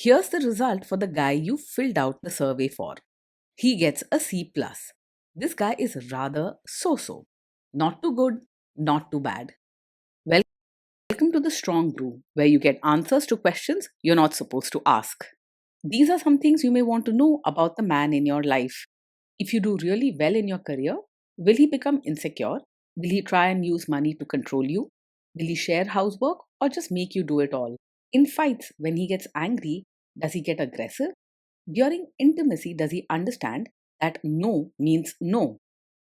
Here's the result for the guy you filled out the survey for. He gets a C+. This guy is rather so-so. Not too good, not too bad. Welcome to the Strong Brew, where you get answers to questions you're not supposed to ask. These are some things you may want to know about the man in your life. If you do really well in your career, will he become insecure? Will he try and use money to control you? Will he share housework or just make you do it all? In fights, when he gets angry, does he get aggressive? During intimacy, does he understand that no means no?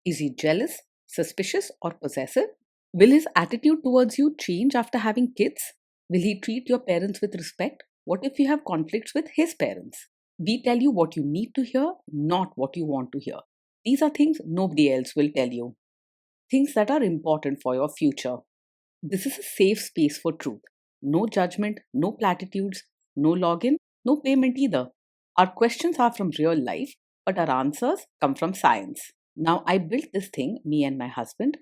Is he jealous, suspicious, or possessive? Will his attitude towards you change after having kids? Will he treat your parents with respect? What if you have conflicts with his parents? We tell you what you need to hear, not what you want to hear. These are things nobody else will tell you. Things that are important for your future. This is a safe space for truth. No judgment, no platitudes, no login, no payment either. Our questions are from real life, but our answers come from science. Now, I built this thing, me and my husband,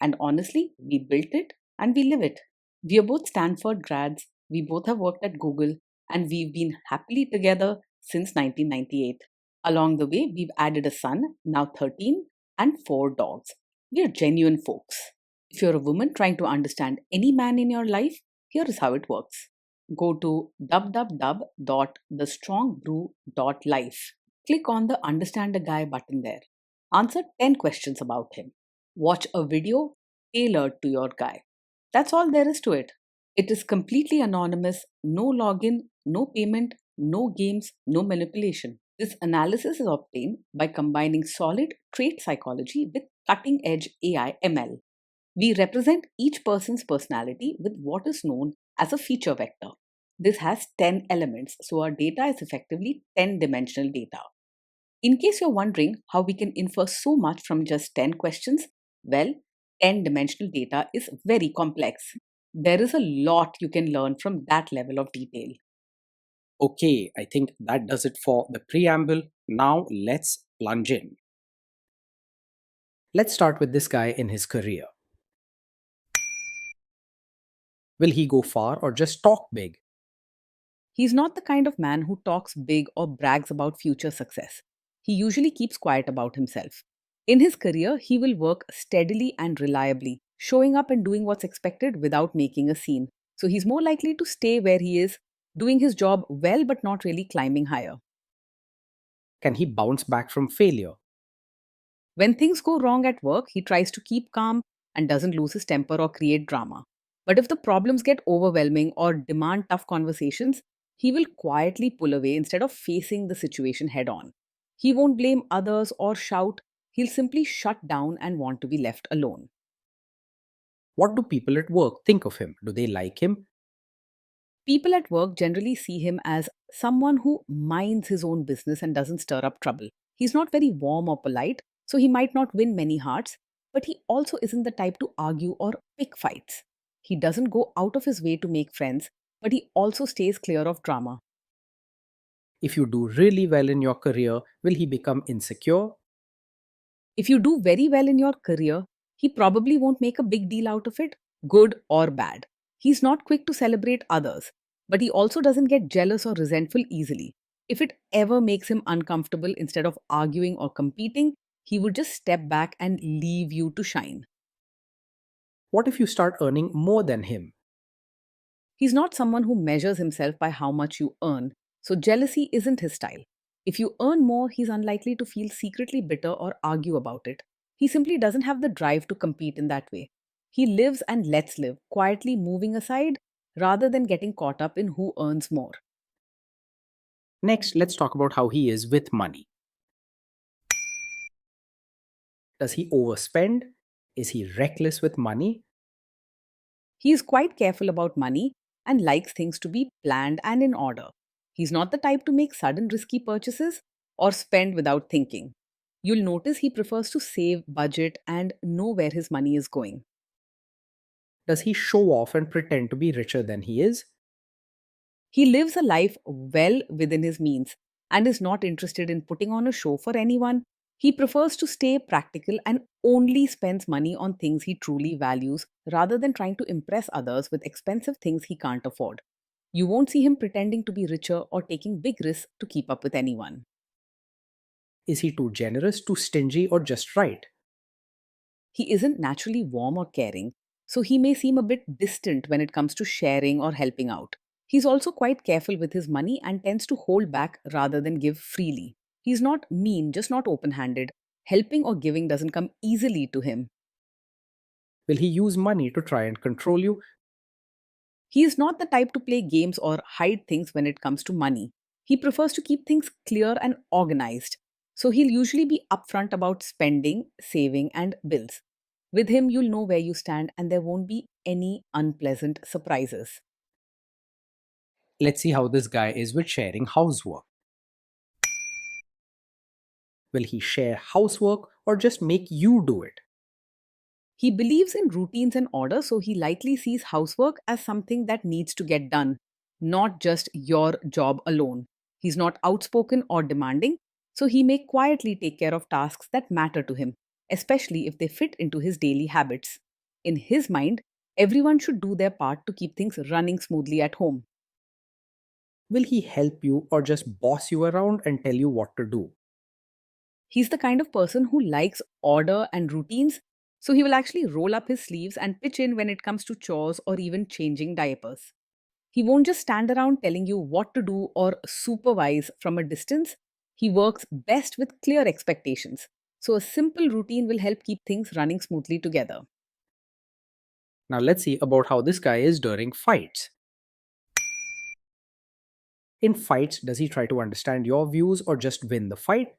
and honestly, we built it and we live it. We are both Stanford grads, we both have worked at Google, and we've been happily together since 1998. Along the way, we've added a son, now 13, and 4 dogs. We are genuine folks. If you're a woman trying to understand any man in your life, here is how it works. Go to www.thestrongbrew.life. Click on the Understand a Guy button there. Answer 10 questions about him. Watch a video tailored to your guy. That's all there is to it. It is completely anonymous, no login, no payment, no games, no manipulation. This analysis is obtained by combining solid trait psychology with cutting edge AI ML. We represent each person's personality with what is known as a feature vector. This has 10 elements, so our data is effectively 10-dimensional data. In case you're wondering how we can infer so much from just 10 questions, well, 10-dimensional data is very complex. There is a lot you can learn from that level of detail. Okay, I think that does it for the preamble. Now let's plunge in. Let's start with this guy in his career. Will he go far or just talk big? He's not the kind of man who talks big or brags about future success. He usually keeps quiet about himself. In his career, he will work steadily and reliably, showing up and doing what's expected without making a scene. So he's more likely to stay where he is, doing his job well but not really climbing higher. Can he bounce back from failure? When things go wrong at work, he tries to keep calm and doesn't lose his temper or create drama. But if the problems get overwhelming or demand tough conversations, he will quietly pull away instead of facing the situation head on. He won't blame others or shout, he'll simply shut down and want to be left alone. What do people at work think of him? Do they like him? People at work generally see him as someone who minds his own business and doesn't stir up trouble. He's not very warm or polite, so he might not win many hearts, but he also isn't the type to argue or pick fights. He doesn't go out of his way to make friends, but he also stays clear of drama. If you do really well in your career, will he become insecure? If you do very well in your career, he probably won't make a big deal out of it, good or bad. He's not quick to celebrate others, but he also doesn't get jealous or resentful easily. If it ever makes him uncomfortable, instead of arguing or competing, he would just step back and leave you to shine. What if you start earning more than him? He's not someone who measures himself by how much you earn, so jealousy isn't his style. If you earn more, he's unlikely to feel secretly bitter or argue about it. He simply doesn't have the drive to compete in that way. He lives and lets live, quietly moving aside rather than getting caught up in who earns more. Next, let's talk about how he is with money. Does he overspend? Is he reckless with money? He is quite careful about money and likes things to be planned and in order. He's not the type to make sudden risky purchases or spend without thinking. You'll notice he prefers to save, budget, and know where his money is going. Does he show off and pretend to be richer than he is? He lives a life well within his means and is not interested in putting on a show for anyone. He prefers to stay practical and only spends money on things he truly values rather than trying to impress others with expensive things he can't afford. You won't see him pretending to be richer or taking big risks to keep up with anyone. Is he too generous, too stingy, or just right? He isn't naturally warm or caring, so he may seem a bit distant when it comes to sharing or helping out. He's also quite careful with his money and tends to hold back rather than give freely. He's not mean, just not open handed. Helping or giving doesn't come easily to him. Will he use money to try and control you? He is not the type to play games or hide things when it comes to money. He prefers to keep things clear and organized. So he'll usually be upfront about spending, saving, and bills. With him, you'll know where you stand and there won't be any unpleasant surprises. Let's see how this guy is with sharing housework. Will he share housework or just make you do it? He believes in routines and order, so he likely sees housework as something that needs to get done, not just your job alone. He's not outspoken or demanding, so he may quietly take care of tasks that matter to him, especially if they fit into his daily habits. In his mind, everyone should do their part to keep things running smoothly at home. Will he help you or just boss you around and tell you what to do? He's the kind of person who likes order and routines, so he will actually roll up his sleeves and pitch in when it comes to chores or even changing diapers. He won't just stand around telling you what to do or supervise from a distance. He works best with clear expectations. So, a simple routine will help keep things running smoothly together. Now let's see about how this guy is during fights. In fights, does he try to understand your views or just win the fight?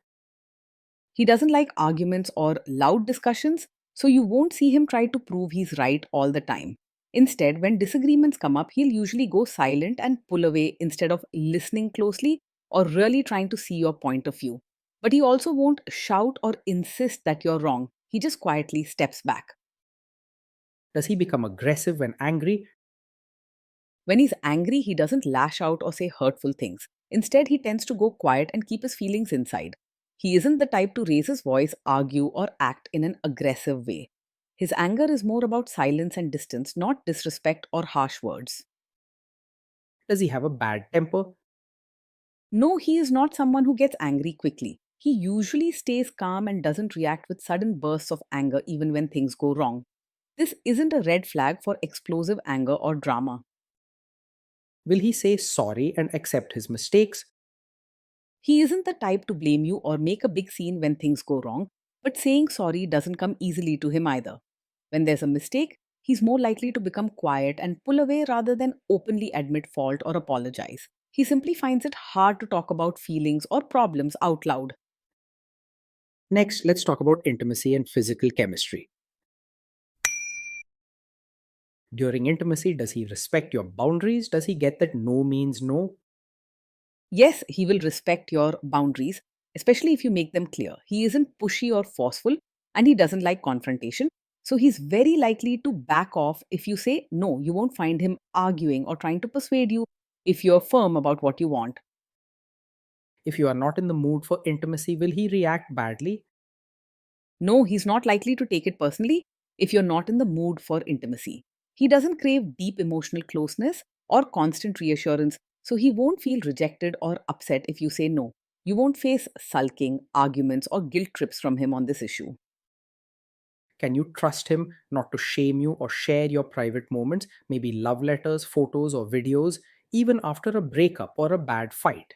He doesn't like arguments or loud discussions, so you won't see him try to prove he's right all the time. Instead, when disagreements come up, he'll usually go silent and pull away instead of listening closely or really trying to see your point of view. But he also won't shout or insist that you're wrong. He just quietly steps back. Does he become aggressive when angry? When he's angry, he doesn't lash out or say hurtful things. Instead, he tends to go quiet and keep his feelings inside. He isn't the type to raise his voice, argue, or act in an aggressive way. His anger is more about silence and distance, not disrespect or harsh words. Does he have a bad temper? No, he is not someone who gets angry quickly. He usually stays calm and doesn't react with sudden bursts of anger even when things go wrong. This isn't a red flag for explosive anger or drama. Will he say sorry and accept his mistakes? He isn't the type to blame you or make a big scene when things go wrong, but saying sorry doesn't come easily to him either. When there's a mistake, he's more likely to become quiet and pull away rather than openly admit fault or apologize. He simply finds it hard to talk about feelings or problems out loud. Next, let's talk about intimacy and physical chemistry. During intimacy, does he respect your boundaries? Does he get that no means no? Yes, he will respect your boundaries, especially if you make them clear. He isn't pushy or forceful, and he doesn't like confrontation. So he's very likely to back off if you say no. You won't find him arguing or trying to persuade you if you're firm about what you want. If you are not in the mood for intimacy, will he react badly? No, he's not likely to take it personally if you're not in the mood for intimacy. He doesn't crave deep emotional closeness or constant reassurance, so he won't feel rejected or upset if you say no. You won't face sulking, arguments, or guilt trips from him on this issue. Can you trust him not to shame you or share your private moments, maybe love letters, photos, or videos, even after a breakup or a bad fight?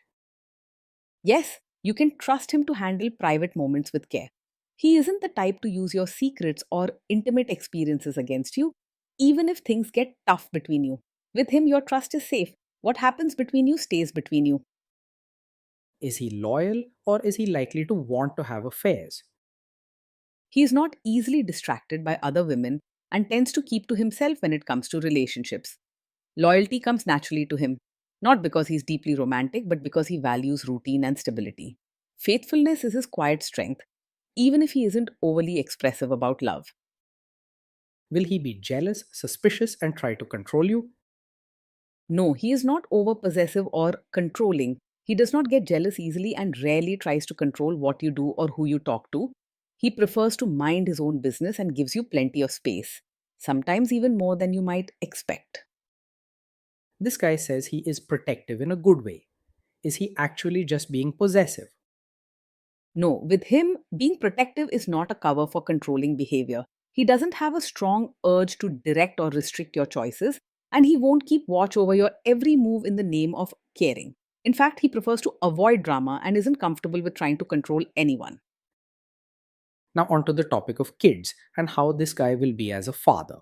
Yes, you can trust him to handle private moments with care. He isn't the type to use your secrets or intimate experiences against you, even if things get tough between you. With him, your trust is safe. What happens between you stays between you. Is he loyal or is he likely to want to have affairs? He is not easily distracted by other women and tends to keep to himself when it comes to relationships. Loyalty comes naturally to him, not because he's deeply romantic, but because he values routine and stability. Faithfulness is his quiet strength, even if he isn't overly expressive about love. Will he be jealous, suspicious, and try to control you? No, he is not over possessive or controlling. He does not get jealous easily and rarely tries to control what you do or who you talk to. He prefers to mind his own business and gives you plenty of space, sometimes even more than you might expect. This guy says he is protective in a good way. Is he actually just being possessive? No, with him, being protective is not a cover for controlling behavior. He doesn't have a strong urge to direct or restrict your choices, and he won't keep watch over your every move in the name of caring. In fact, he prefers to avoid drama and isn't comfortable with trying to control anyone. Now, onto the topic of kids and how this guy will be as a father.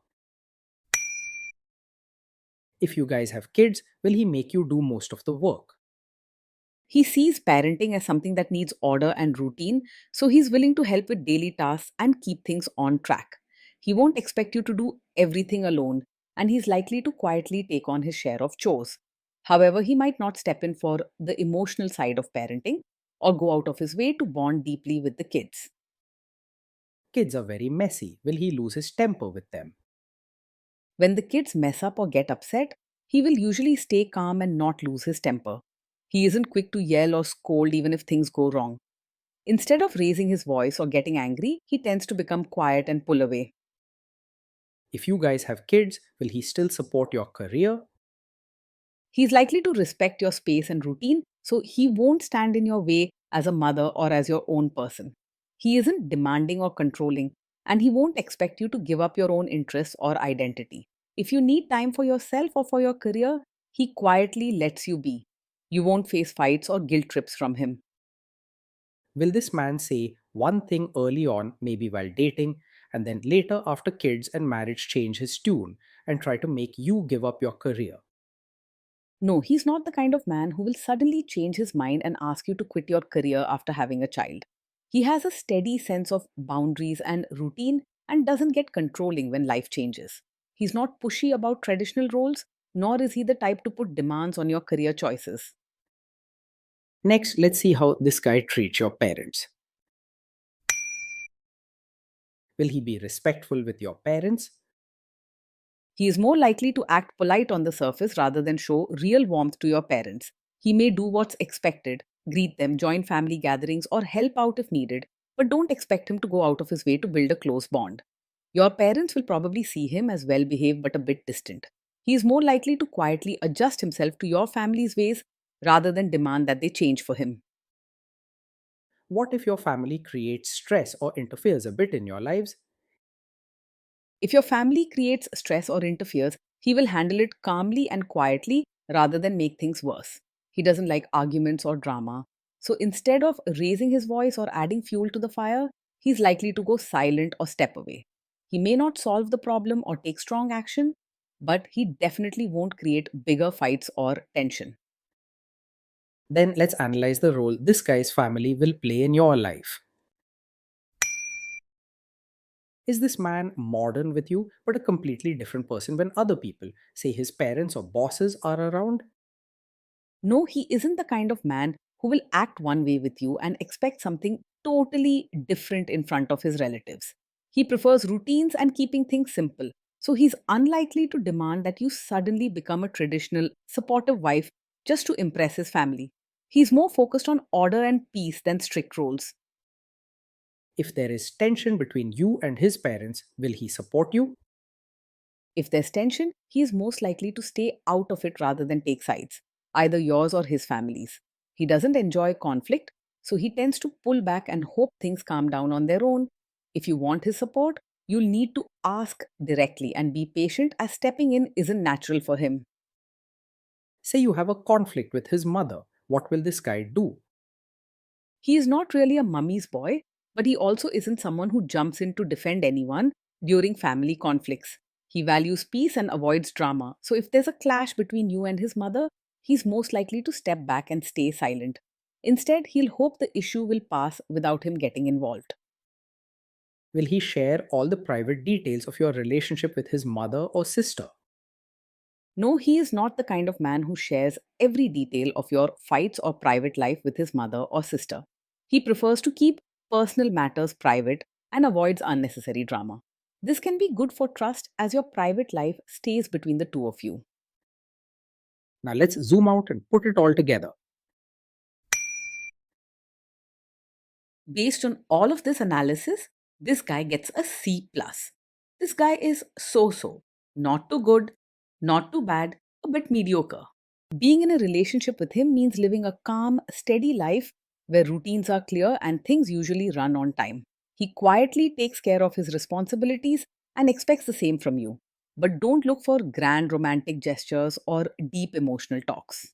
If you guys have kids, will he make you do most of the work? He sees parenting as something that needs order and routine, so he's willing to help with daily tasks and keep things on track. He won't expect you to do everything alone, and he's likely to quietly take on his share of chores. However, he might not step in for the emotional side of parenting or go out of his way to bond deeply with the kids. Kids are very messy. Will he lose his temper with them? When the kids mess up or get upset, he will usually stay calm and not lose his temper. He isn't quick to yell or scold even if things go wrong. Instead of raising his voice or getting angry, he tends to become quiet and pull away. If you guys have kids, will he still support your career? He's likely to respect your space and routine, so he won't stand in your way as a mother or as your own person. He isn't demanding or controlling, and he won't expect you to give up your own interests or identity. If you need time for yourself or for your career, he quietly lets you be. You won't face fights or guilt trips from him. Will this man say one thing early on, maybe while dating, and then later after kids and marriage change his tune and try to make you give up your career? No, he's not the kind of man who will suddenly change his mind and ask you to quit your career after having a child. He has a steady sense of boundaries and routine and doesn't get controlling when life changes. He's not pushy about traditional roles, nor is he the type to put demands on your career choices. Next, let's see how this guy treats your parents. Will he be respectful with your parents? He is more likely to act polite on the surface rather than show real warmth to your parents. He may do what's expected, greet them, join family gatherings, or help out if needed, but don't expect him to go out of his way to build a close bond. Your parents will probably see him as well behaved but a bit distant. He is more likely to quietly adjust himself to your family's ways rather than demand that they change for him. What if your family creates stress or interferes a bit in your lives? If your family creates stress or interferes, he will handle it calmly and quietly rather than make things worse. He doesn't like arguments or drama. So instead of raising his voice or adding fuel to the fire, he's likely to go silent or step away. He may not solve the problem or take strong action, but he definitely won't create bigger fights or tension. Then let's analyze the role this guy's family will play in your life. Is this man modern with you, but a completely different person when other people, say his parents or bosses, are around? No, he isn't the kind of man who will act one way with you and expect something totally different in front of his relatives. He prefers routines and keeping things simple. So he's unlikely to demand that you suddenly become a traditional, supportive wife just to impress his family. He's more focused on order and peace than strict rules. If there is tension between you and his parents, will he support you? If there's tension, he is most likely to stay out of it rather than take sides, either yours or his family's. He doesn't enjoy conflict, so he tends to pull back and hope things calm down on their own. If you want his support, you'll need to ask directly and be patient as stepping in isn't natural for him. Say you have a conflict with his mother. What will this guy do? He is not really a mummy's boy, but he also isn't someone who jumps in to defend anyone during family conflicts. He values peace and avoids drama, so if there's a clash between you and his mother, he's most likely to step back and stay silent. Instead, he'll hope the issue will pass without him getting involved. Will he share all the private details of your relationship with his mother or sister? No, he is not the kind of man who shares every detail of your fights or private life with his mother or sister. He prefers to keep personal matters private and avoids unnecessary drama. This can be good for trust as your private life stays between the two of you. Now let's zoom out and put it all together. Based on all of this analysis, this guy gets a C plus. This guy is so so, not too good, not too bad, a bit mediocre. Being in a relationship with him means living a calm, steady life where routines are clear and things usually run on time. He quietly takes care of his responsibilities and expects the same from you. But don't look for grand romantic gestures or deep emotional talks.